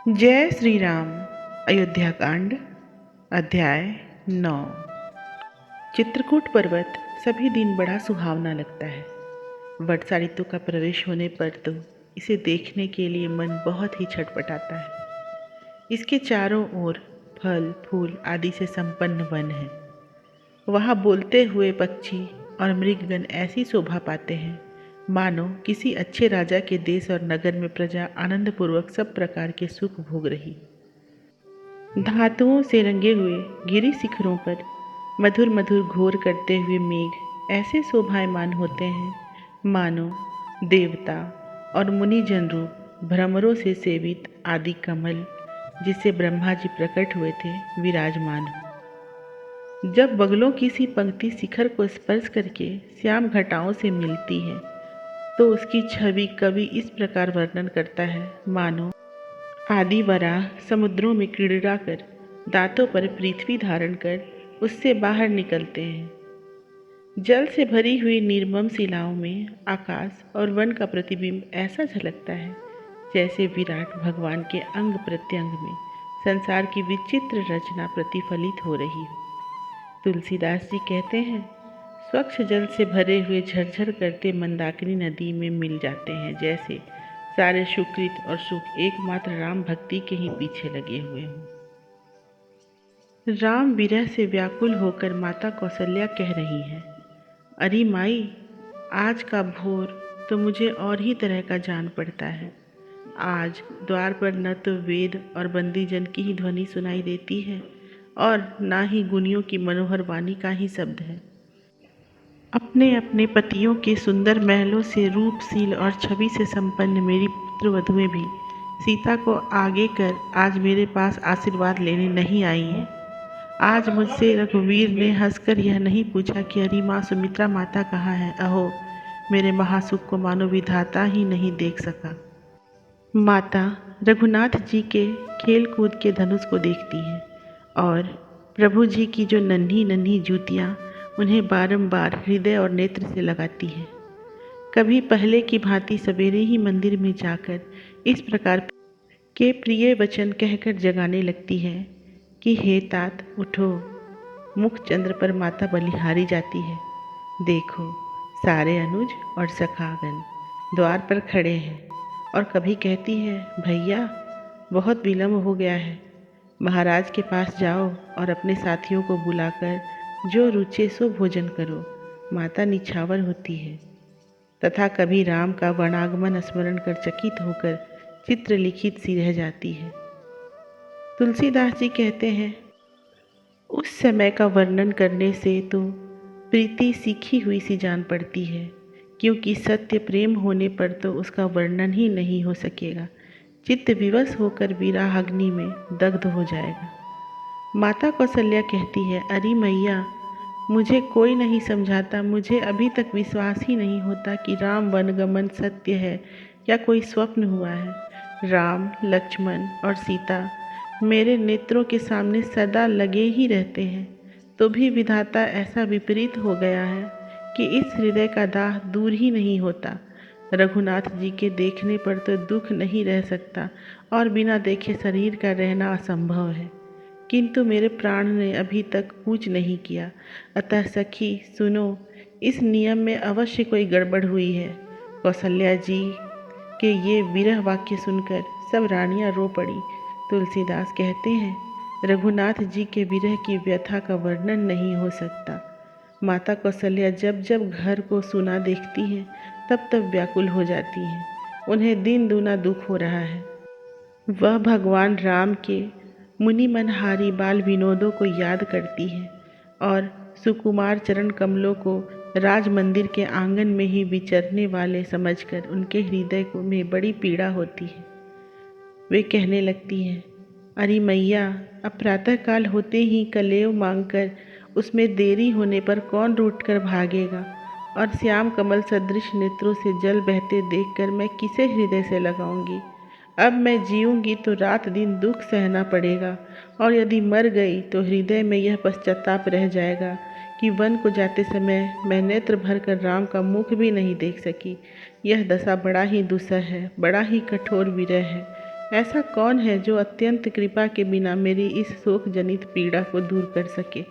जय श्री राम। अयोध्या कांड अध्याय 9। चित्रकूट पर्वत सभी दिन बड़ा सुहावना लगता है। वर्षा ऋतु का प्रवेश होने पर तो इसे देखने के लिए मन बहुत ही छटपटाता है। इसके चारों ओर फल फूल आदि से संपन्न वन है। वहाँ बोलते हुए पक्षी और मृगगण ऐसी शोभा पाते हैं मानो किसी अच्छे राजा के देश और नगर में प्रजा आनंदपूर्वक सब प्रकार के सुख भोग रही। धातुओं से रंगे हुए गिरी शिखरों पर मधुर मधुर घोर करते हुए मेघ ऐसे शोभायमान होते हैं मानो देवता और मुनिजन रूप भ्रमरों से सेवित आदि कमल जिससे ब्रह्मा जी प्रकट हुए थे विराजमान हो। जब बगलों की सी पंक्ति शिखर को स्पर्श करके श्याम घटाओं से मिलती है तो उसकी छवि कवि इस प्रकार वर्णन करता है मानो आदि वराह समुद्रों में क्रीड़ा कर दांतों पर पृथ्वी धारण कर उससे बाहर निकलते हैं। जल से भरी हुई निर्मम शिलाओं में आकाश और वन का प्रतिबिंब ऐसा झलकता है जैसे विराट भगवान के अंग प्रत्यंग में संसार की विचित्र रचना प्रतिफलित हो रही हो। तुलसीदास जी कहते हैं, स्वच्छ जल से भरे हुए झरझर करते मंदाकिनी नदी में मिल जाते हैं जैसे सारे सुकृत और सुख एकमात्र राम भक्ति के ही पीछे लगे हुए हों। राम विरह से व्याकुल होकर माता कौशल्या कह रही है, अरे माई, आज का भोर तो मुझे और ही तरह का जान पड़ता है। आज द्वार पर न तो वेद और बंदीजन की ही ध्वनि सुनाई देती है और ना ही गुनियों की मनोहर वाणी का ही शब्द है। अपने अपने पतियों के सुंदर महलों से रूपशील और छवि से संपन्न मेरी पुत्रवधुएं भी सीता को आगे कर आज मेरे पास आशीर्वाद लेने नहीं आई हैं। आज मुझसे रघुवीर ने हंसकर यह नहीं पूछा कि अरे माँ सुमित्रा माता कहाँ है। अहो, मेरे महासुख को मानो विधाता ही नहीं देख सका। माता रघुनाथ जी के खेल कूद के धनुष को देखती है और प्रभु जी की जो नन्ही नन्ही जूतियाँ उन्हें बारंबार हृदय और नेत्र से लगाती है। कभी पहले की भांति सवेरे ही मंदिर में जाकर इस प्रकार के प्रिय वचन कहकर जगाने लगती है कि हे तात उठो। मुख चंद्र पर माता बलिहारी जाती है। देखो, सारे अनुज और सखागण द्वार पर खड़े हैं। और कभी कहती है, भैया बहुत विलम्ब हो गया है, महाराज के पास जाओ और अपने साथियों को बुलाकर जो रुचे सो भोजन करो। माता निछावर होती है। तथा कभी राम का वनागमन स्मरण कर चकित होकर चित्रलिखित सी रह जाती है। तुलसीदास जी कहते हैं, उस समय का वर्णन करने से तो प्रीति सीखी हुई सी जान पड़ती है, क्योंकि सत्य प्रेम होने पर तो उसका वर्णन ही नहीं हो सकेगा। चित्त विवश होकर विराहाग्नि में दग्ध हो जाएगा। माता कौशल्या कहती है, अरे मैया, मुझे कोई नहीं समझाता। मुझे अभी तक विश्वास ही नहीं होता कि राम वनगमन सत्य है या कोई स्वप्न हुआ है। राम, लक्ष्मण और सीता मेरे नेत्रों के सामने सदा लगे ही रहते हैं, तो भी विधाता ऐसा विपरीत हो गया है कि इस हृदय का दाह दूर ही नहीं होता। रघुनाथ जी के देखने पर तो दुख नहीं रह सकता और बिना देखे शरीर का रहना असंभव है, किंतु मेरे प्राण ने अभी तक कूच नहीं किया। अतः सखी सुनो, इस नियम में अवश्य कोई गड़बड़ हुई है। कौशल्या जी के ये विरह वाक्य सुनकर सब रानियां रो पड़ी। तुलसीदास कहते हैं, रघुनाथ जी के विरह की व्यथा का वर्णन नहीं हो सकता। माता कौशल्या जब जब घर को सुना देखती हैं तब तब व्याकुल हो जाती हैं। उन्हें दिन दूना दुख हो रहा है। वह भगवान राम के मुनि मनहारी बाल विनोदों को याद करती है और सुकुमार चरण कमलों को राज मंदिर के आंगन में ही विचरने वाले समझकर उनके हृदय को में बड़ी पीड़ा होती है। वे कहने लगती हैं, अरे मैया, अब प्रातःकाल होते ही कलेव मांगकर उसमें देरी होने पर कौन रूठ कर भागेगा, और श्याम कमल सदृश नेत्रों से जल बहते देखकर मैं किसे हृदय से लगाऊंगी। अब मैं जीऊंगी तो रात दिन दुख सहना पड़ेगा, और यदि मर गई तो हृदय में यह पश्चाताप रह जाएगा कि वन को जाते समय मैं नेत्र भर कर राम का मुख भी नहीं देख सकी। यह दशा बड़ा ही दुस्सह है, बड़ा ही कठोर विरह है। ऐसा कौन है जो अत्यंत कृपा के बिना मेरी इस शोक जनित पीड़ा को दूर कर सके।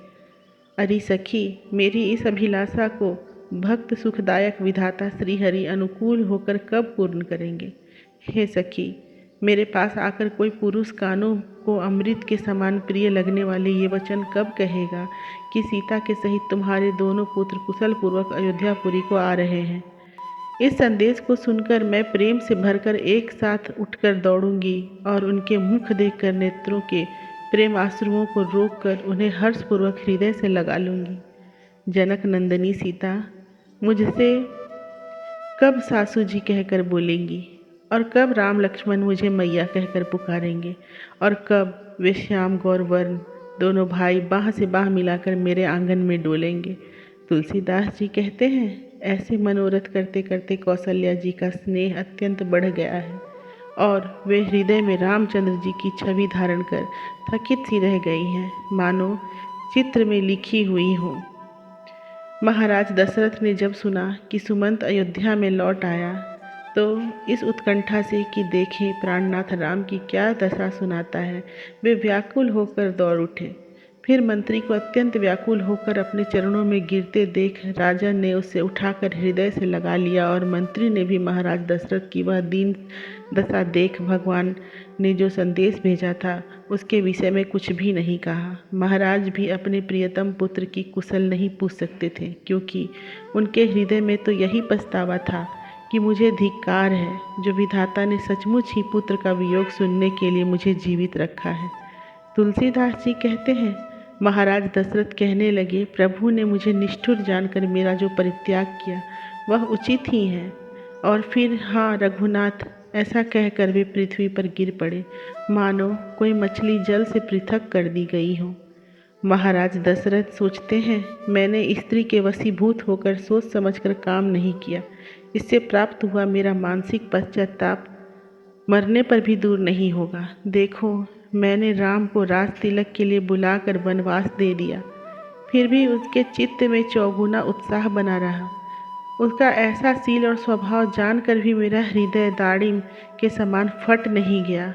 अरे सखी, मेरी इस अभिलाषा को भक्त सुखदायक विधाता श्री हरि अनुकूल होकर कब पूर्ण करेंगे। हे सखी, मेरे पास आकर कोई पुरुष कानों को अमृत के समान प्रिय लगने वाले ये वचन कब कहेगा कि सीता के सहित तुम्हारे दोनों पुत्र कुशल पूर्वक अयोध्यापुरी को आ रहे हैं। इस संदेश को सुनकर मैं प्रेम से भरकर एक साथ उठकर दौड़ूंगी और उनके मुख देखकर नेत्रों के प्रेम आंसुओं को रोककर उन्हें हर्षपूर्वक हृदय से लगा लूंगी। जनक नंदिनी सीता मुझसे कब सासू जी कहकर बोलेंगी और कब राम लक्ष्मण मुझे मैया कहकर पुकारेंगे और कब वे श्याम गौर वर्ण दोनों भाई बाह से बाह मिलाकर मेरे आंगन में डोलेंगे। तुलसीदास जी कहते हैं, ऐसे मनोरथ करते करते कौशल्या जी का स्नेह अत्यंत बढ़ गया है और वे हृदय में रामचंद्र जी की छवि धारण कर थकित सी रह गई हैं, मानो चित्र में लिखी हुई हो। महाराज दशरथ ने जब सुना कि सुमंत अयोध्या में लौट आया तो इस उत्कंठा से कि देखें प्राणनाथ राम की क्या दशा सुनाता है, वे व्याकुल होकर दौड़ उठे। फिर मंत्री को अत्यंत व्याकुल होकर अपने चरणों में गिरते देख राजा ने उसे उठाकर हृदय से लगा लिया और मंत्री ने भी महाराज दशरथ की वह दीन दशा देख भगवान ने जो संदेश भेजा था उसके विषय में कुछ भी नहीं कहा। महाराज भी अपने प्रियतम पुत्र की कुशल नहीं पूछ सकते थे, क्योंकि उनके हृदय में तो यही पछतावा था कि मुझे धिक्कार है जो विधाता ने सचमुच ही पुत्र का वियोग सुनने के लिए मुझे जीवित रखा है। तुलसीदास जी कहते हैं, महाराज दशरथ कहने लगे, प्रभु ने मुझे निष्ठुर जानकर मेरा जो परित्याग किया वह उचित ही है। और फिर हाँ रघुनाथ, ऐसा कहकर वे पृथ्वी पर गिर पड़े, मानो कोई मछली जल से पृथक कर दी गई हो। महाराज दशरथ सोचते हैं, मैंने स्त्री के वशीभूत होकर सोच समझकर काम नहीं किया, इससे प्राप्त हुआ मेरा मानसिक पश्चाताप मरने पर भी दूर नहीं होगा। देखो, मैंने राम को राज तिलक के लिए बुलाकर वनवास दे दिया, फिर भी उसके चित्त में चौगुना उत्साह बना रहा। उसका ऐसा शील और स्वभाव जानकर भी मेरा हृदय दाड़िम के समान फट नहीं गया।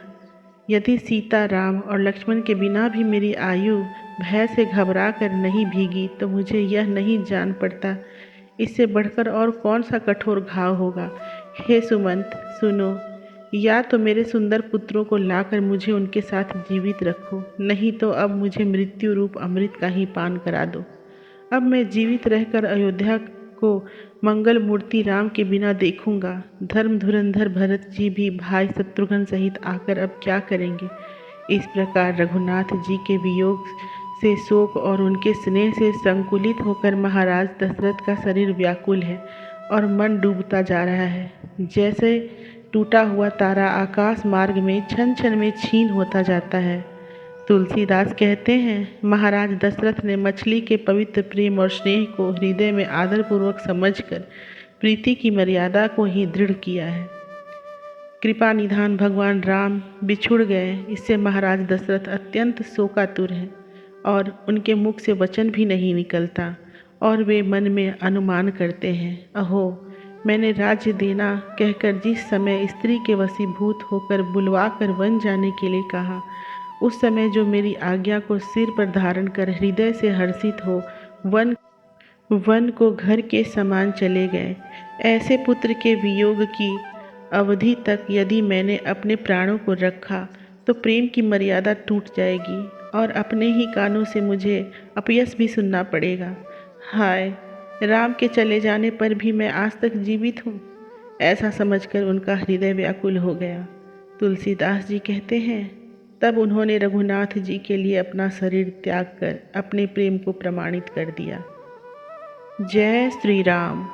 यदि सीता, राम और लक्ष्मण के बिना भी मेरी आयु भय से घबरा कर नहीं भीगी तो मुझे यह नहीं जान पड़ता इससे बढ़कर और कौन सा कठोर घाव होगा। हे सुमंत, सुनो, या तो मेरे सुंदर पुत्रों को लाकर मुझे उनके साथ जीवित रखो, नहीं तो अब मुझे मृत्यु रूप अमृत का ही पान करा दो। अब मैं जीवित रहकर अयोध्या को मंगल मूर्ति राम के बिना देखूंगा। धर्म धुरंधर भरत जी भी भाई शत्रुघ्न सहित आकर अब क्या करेंगे। इस प्रकार रघुनाथ जी के वियोग से शोक और उनके स्नेह से संकुलित होकर महाराज दशरथ का शरीर व्याकुल है और मन डूबता जा रहा है। जैसे टूटा हुआ तारा आकाश मार्ग में क्षण क्षण में क्षीण होता जाता है। तुलसीदास कहते हैं, महाराज दशरथ ने मछली के पवित्र प्रेम और स्नेह को हृदय में आदरपूर्वक समझकर प्रीति की मर्यादा को ही दृढ़ किया है। कृपा निधान भगवान राम बिछुड़ गए, इससे महाराज दशरथ अत्यंत शोकातुर हैं और उनके मुख से वचन भी नहीं निकलता और वे मन में अनुमान करते हैं, अहो, मैंने राज्य देना कहकर जिस समय स्त्री के वशीभूत होकर बुलवा कर वन जाने के लिए कहा, उस समय जो मेरी आज्ञा को सिर पर धारण कर हृदय से हर्षित हो वन को घर के समान चले गए। ऐसे पुत्र के वियोग की अवधि तक यदि मैंने अपने प्राणों को रखा तो प्रेम की मर्यादा टूट जाएगी और अपने ही कानों से मुझे अपयश भी सुनना पड़ेगा। हाय, राम के चले जाने पर भी मैं आज तक जीवित हूँ, ऐसा समझकर उनका हृदय व्याकुल हो गया। तुलसीदास जी कहते हैं, तब उन्होंने रघुनाथ जी के लिए अपना शरीर त्याग कर अपने प्रेम को प्रमाणित कर दिया। जय श्री राम।